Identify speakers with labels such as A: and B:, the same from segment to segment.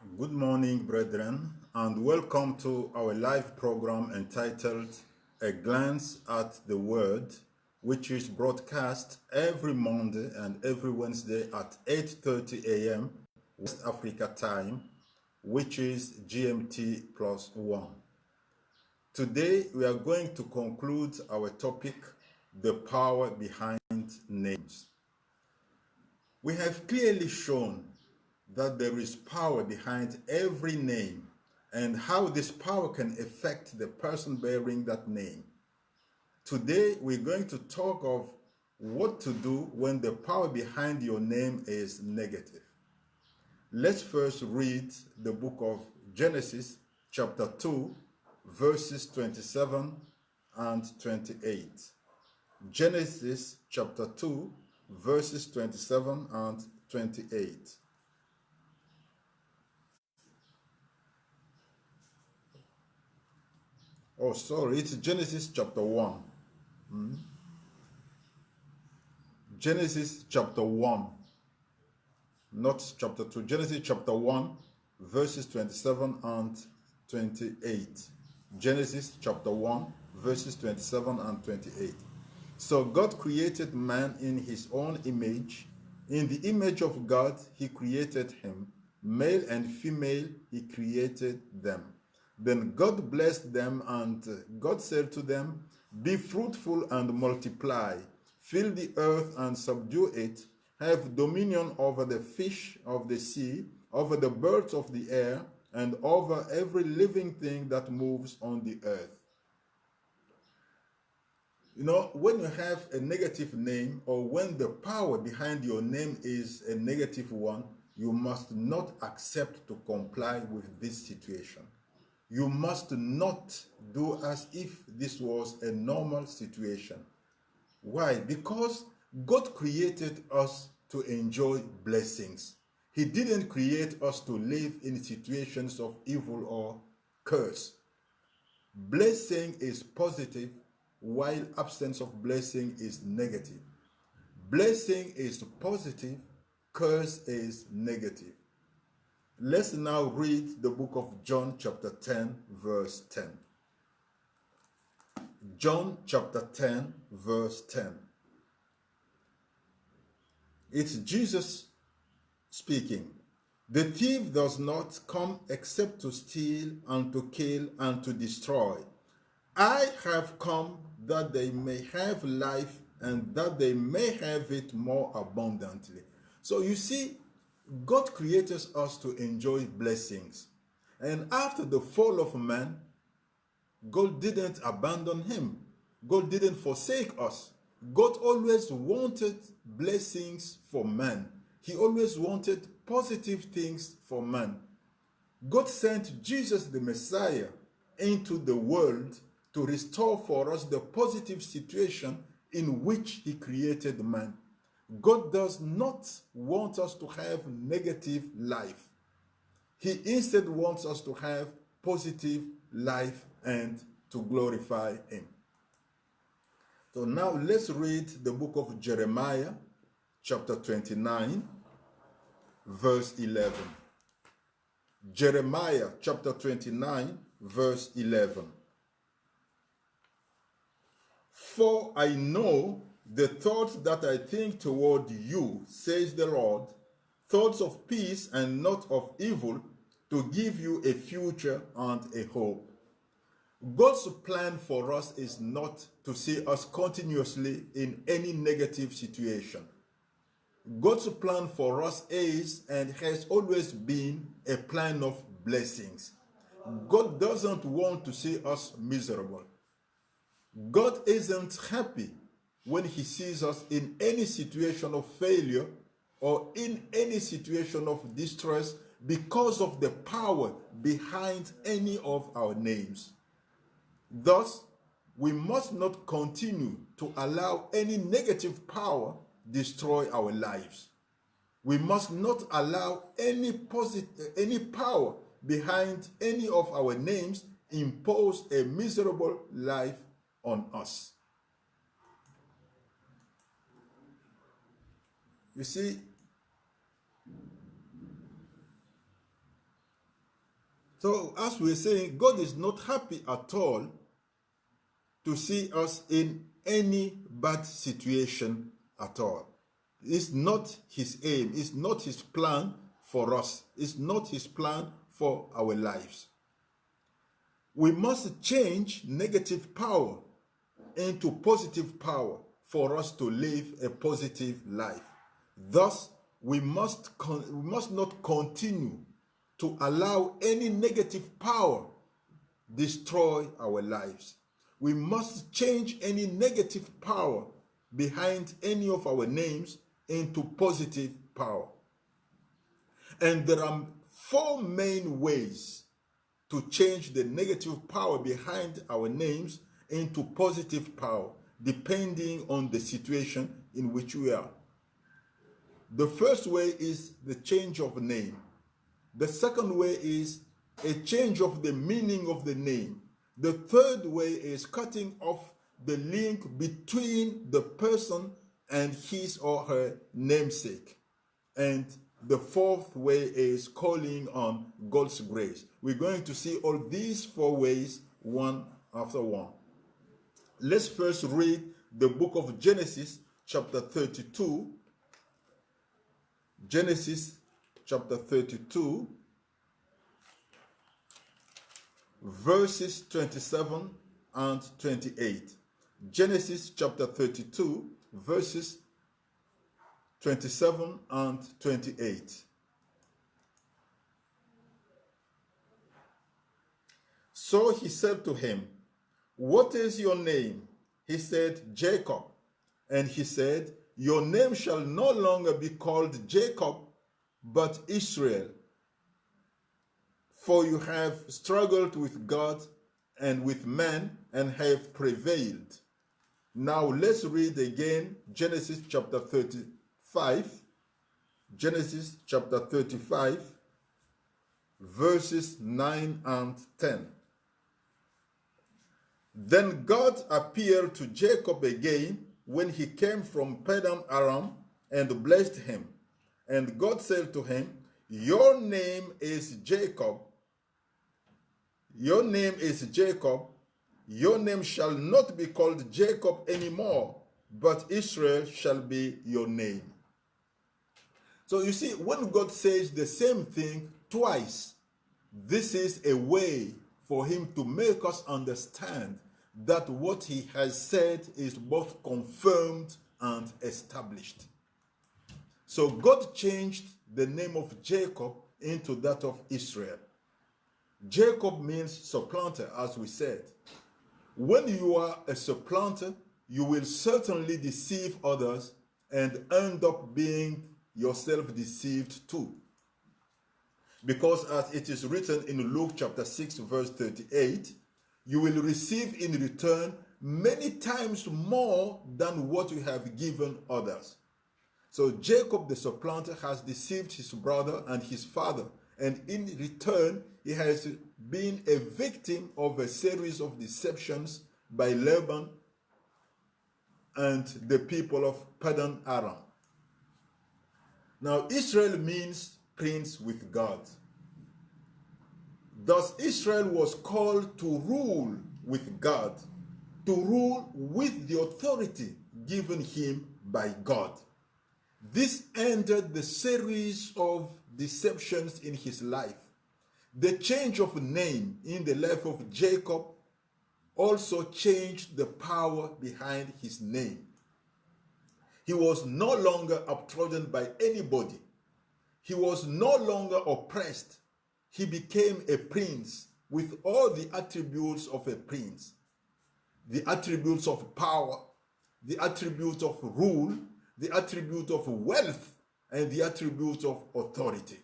A: Good morning, brethren, and welcome to our live program entitled A Glance at the Word, which is broadcast every Monday and every Wednesday at 8:30 a.m. West Africa time, which is GMT plus 1. Today, we are going to conclude our topic, the power behind names. We have clearly shown that there is power behind every name and how this power can affect the person bearing that name. Today, we're going to talk of what to do when the power behind your name is negative. Let's first read the book of Genesis, chapter 2, verses 27 and 28. Genesis, chapter 2, verses 27 and 28. Oh, sorry, it's Genesis chapter 1. Genesis chapter 1, not chapter 2. Genesis chapter 1, verses 27 and 28. Genesis chapter 1, verses 27 and 28. So God created man in his own image. In the image of God, he created him. Male and female, he created them. Then God blessed them, and God said to them, "Be fruitful and multiply. Fill the earth and subdue it. Have dominion over the fish of the sea, over the birds of the air, and over every living thing that moves on the earth." You know, when you have a negative name, or when the power behind your name is a negative one, you must not accept to comply with this situation. You must not do as if this was a normal situation. Why? Because God created us to enjoy blessings. He didn't create us to live in situations of evil or curse. Blessing is positive, while absence of blessing is negative. Blessing is positive, curse is negative. Let's now read the book of John chapter 10, verse 10. John chapter 10, verse 10. It's Jesus speaking. "The thief does not come except to steal and to kill and to destroy. I have come that they may have life and that they may have it more abundantly." So you see, God created us to enjoy blessings. And after the fall of man, God didn't abandon him. God didn't forsake us. God always wanted blessings for man. He always wanted positive things for man. God sent Jesus the Messiah into the world to restore for us the positive situation in which he created man. God does not want us to have negative life. He instead wants us to have positive life and to glorify him. So now let's read the book of Jeremiah, chapter 29, verse 11. Jeremiah, chapter 29, verse 11. "For I know the thoughts that I think toward you, says the Lord, thoughts of peace and not of evil, to give you a future and a hope." God's plan for us is not to see us continuously in any negative situation. God's plan for us is and has always been a plan of blessings. God doesn't want to see us miserable. God isn't happy when he sees us in any situation of failure or in any situation of distress because of the power behind any of our names. Thus, we must not continue to allow any negative power destroy our lives. We must not allow any power behind any of our names impose a miserable life on us. You see, So as we're saying, God is not happy at all to see us in any bad situation at all. It's not his aim. It's not his plan for us. It's not his plan for our lives. We must change negative power into positive power for us to live a positive life. Thus, we must not continue to allow any negative power destroy our lives. We must change any negative power behind any of our names into positive power. And there are four main ways to change the negative power behind our names into positive power, depending on the situation in which we are. The first way is the change of name. The second way is a change of the meaning of the name. The third way is cutting off the link between the person and his or her namesake. And the fourth way is calling on God's grace. We're going to see all these four ways one after one. Let's first read the book of Genesis, chapter 32. Genesis, chapter 32, verses 27 and 28. Genesis, chapter 32, verses 27 and 28. So he said to him, "What is your name?" He said, "Jacob." And he said, "Your name shall no longer be called Jacob, but Israel. For you have struggled with God and with man and have prevailed." Now let's read again Genesis chapter 35. Genesis chapter 35, verses 9 and 10. Then God appeared to Jacob again when he came from Padan Aram and blessed him. And God said to him, "Your name is Jacob. Your name is Jacob. Your name shall not be called Jacob anymore, but Israel shall be your name." So you see, when God says the same thing twice, this is a way for him to make us understand that what he has said is both confirmed and established. So God changed the name of Jacob into that of Israel. Jacob means supplanter, as we said. When you are a supplanter, you will certainly deceive others and end up being yourself deceived too. Because as it is written in Luke chapter 6, verse 38, you will receive in return many times more than what you have given others. So Jacob the supplanter has deceived his brother and his father, and in return he has been a victim of a series of deceptions by Laban and the people of Padan Aram. Now Israel means prince with God. Thus Israel was called to rule with God, to rule with the authority given him by God. This ended the series of deceptions in his life. The change of name in the life of Jacob also changed the power behind his name. He was no longer uptrodden by anybody. He was no longer oppressed. He became a prince with all the attributes of a prince. The attributes of power, the attributes of rule, the attribute of wealth, and the attribute of authority.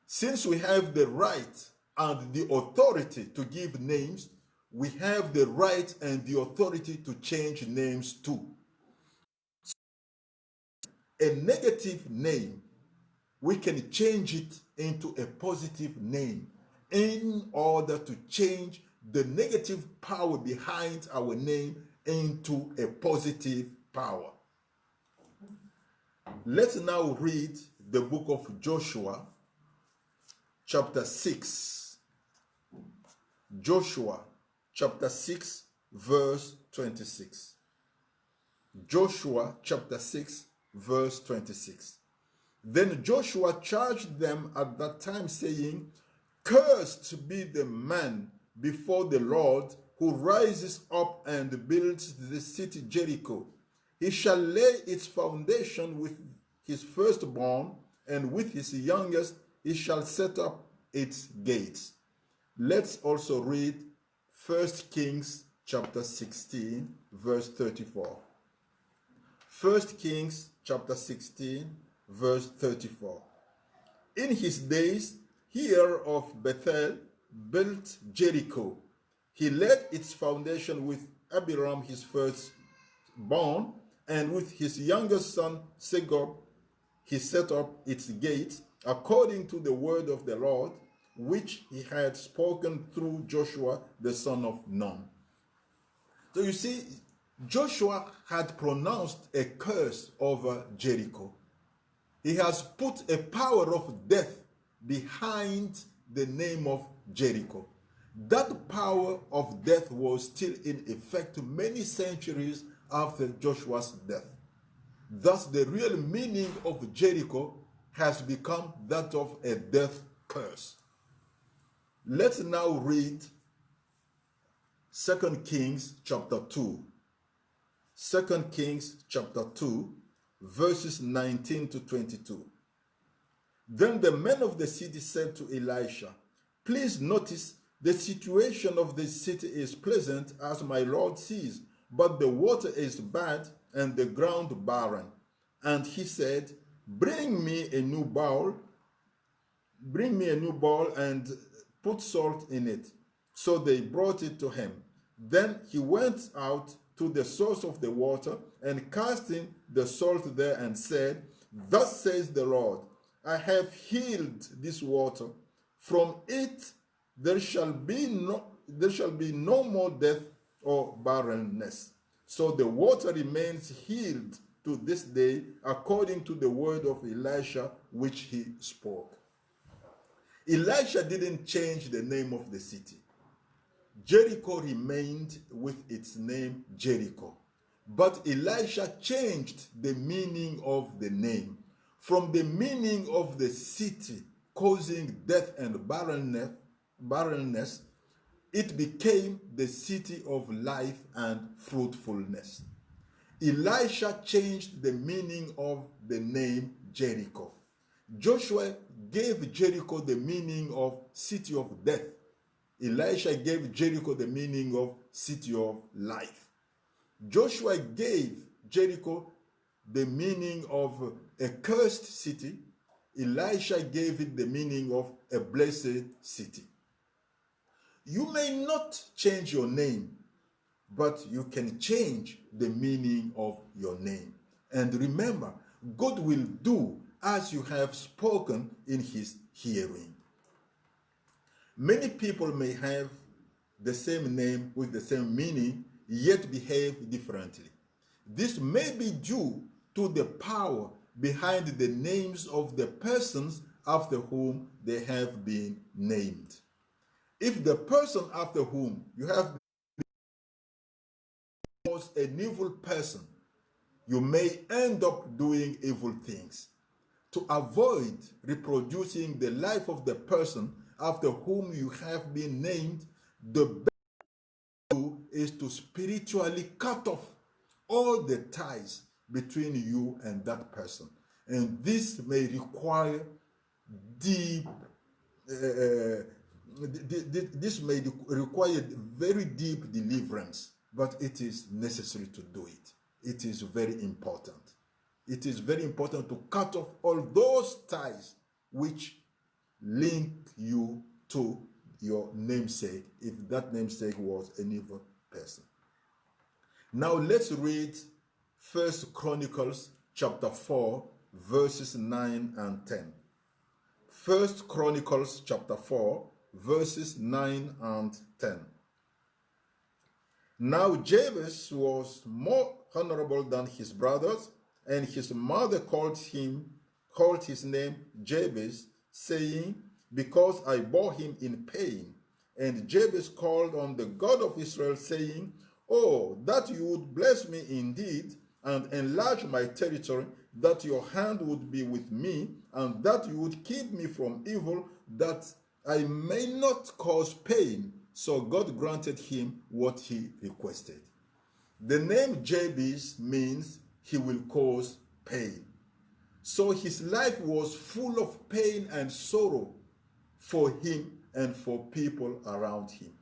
A: Since we have the right and the authority to give names, we have the right and the authority to change names too. A negative name, we can change it into a positive name in order to change the negative power behind our name into a positive power. Let's now read the book of Joshua, chapter 6. Joshua chapter 6 verse 26. Joshua chapter 6 verse 26. Then Joshua charged them at that time, saying, Cursed be the man before the Lord who rises up and builds the city Jericho. He shall lay its foundation with his firstborn, and with his youngest he shall set up its gates. Let's also read 1 Kings chapter 16 verse 34. 1 Kings chapter 16 verse 34. In his days, Hiram of Bethel built Jericho. He laid its foundation with Abiram his firstborn, and with his youngest son Segub he set up its gates, according to the word of the Lord, which he had spoken through Joshua the son of Nun. So you see, Joshua had pronounced a curse over Jericho. He has put a power of death behind the name of Jericho. That power of death was still in effect many centuries after Joshua's death. Thus, the real meaning of Jericho has become that of a death curse. Let's now read 2 Kings chapter 2. 2 Kings chapter 2, verses 19 to 22. Then the men of the city said to Elisha, Please notice, the situation of this city is pleasant, as my Lord sees, but the water is bad and the ground barren. And he said, Bring me a new bowl and put salt in it. So they brought it to him. Then he went out to the source of the water and cast in the salt there and said, Thus says the Lord, I have healed this water. From it there shall be no more death or barrenness. So the water remains healed to this day, according to the word of Elisha which he spoke. Elisha didn't change the name of the city. Jericho remained with its name Jericho. But Elisha changed the meaning of the name. From the meaning of the city causing death and barrenness, it became the city of life and fruitfulness. Elisha changed the meaning of the name Jericho. Joshua gave Jericho the meaning of city of death. Elisha gave Jericho the meaning of city of life. Joshua gave Jericho the meaning of a cursed city. Elisha gave it the meaning of a blessed city. You may not change your name, but you can change the meaning of your name. And remember, God will do as you have spoken in his hearing. Many people may have the same name with the same meaning, yet behave differently. This may be due to the power behind the names of the persons after whom they have been named. If the person after whom you have been was an evil person, you may end up doing evil things. To avoid reproducing the life of the person after whom you have been named, the best to do is to spiritually cut off all the ties between you and that person. And this may require very deep deliverance, but it is necessary to do it. It is very important. It is very important to cut off all those ties which link you to your namesake, if that namesake was an evil person. Now let's read 1 Chronicles chapter 4, verses 9 and 10. 1 Chronicles chapter 4, verses 9 and 10. Now Jabez was more honorable than his brothers, and his mother called his name Jabez, saying, Because I bore him in pain. And Jabez called on the God of Israel, saying, "Oh, that you would bless me indeed, and enlarge my territory, that your hand would be with me, and that you would keep me from evil, that I may not cause pain." So God granted him what he requested. The name Jabez means he will cause pain. So his life was full of pain and sorrow for him and for people around him.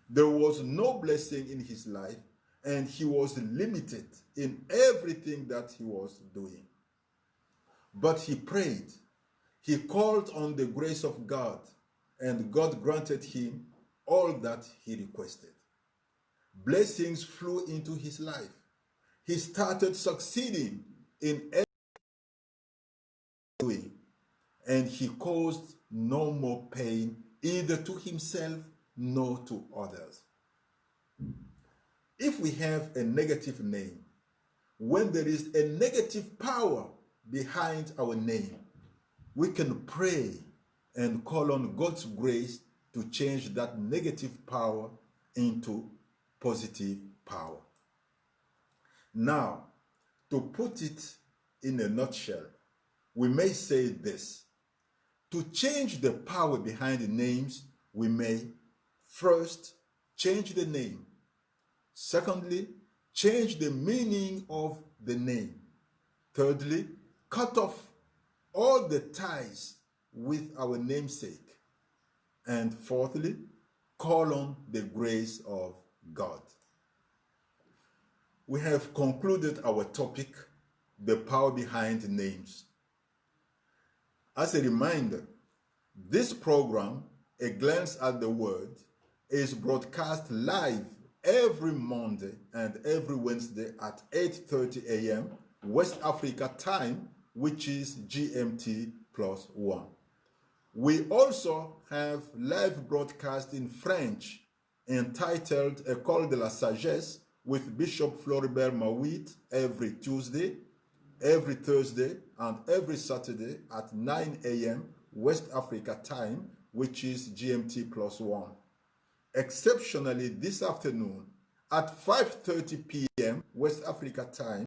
A: There was no blessing in his life, and he was limited in everything that he was doing. But he prayed. He called on the grace of God, and God granted him all that he requested. Blessings flew into his life. He started succeeding in everything doing, and he caused no more pain either to himself nor to others. If we have a negative name, when there is a negative power behind our name, we can pray and call on God's grace to change that negative power into positive power. Now, to put it in a nutshell, we may say this: to change the power behind the names, we may first change the name. Secondly, change the meaning of the name. Thirdly, cut off all the ties with our namesake. And fourthly, call on the grace of God. We have concluded our topic, the power behind names. As a reminder, this program, A Glance at the Word, is broadcast live every Monday and every Wednesday at 8:30 a.m. West Africa time, which is GMT +1. We also have live broadcast in French entitled École de la Sagesse with Bishop Floribert Mawit every Tuesday, every Thursday, and every Saturday at 9 a.m. West Africa time, which is GMT +1. Exceptionally, this afternoon at 5:30 p.m. West Africa time,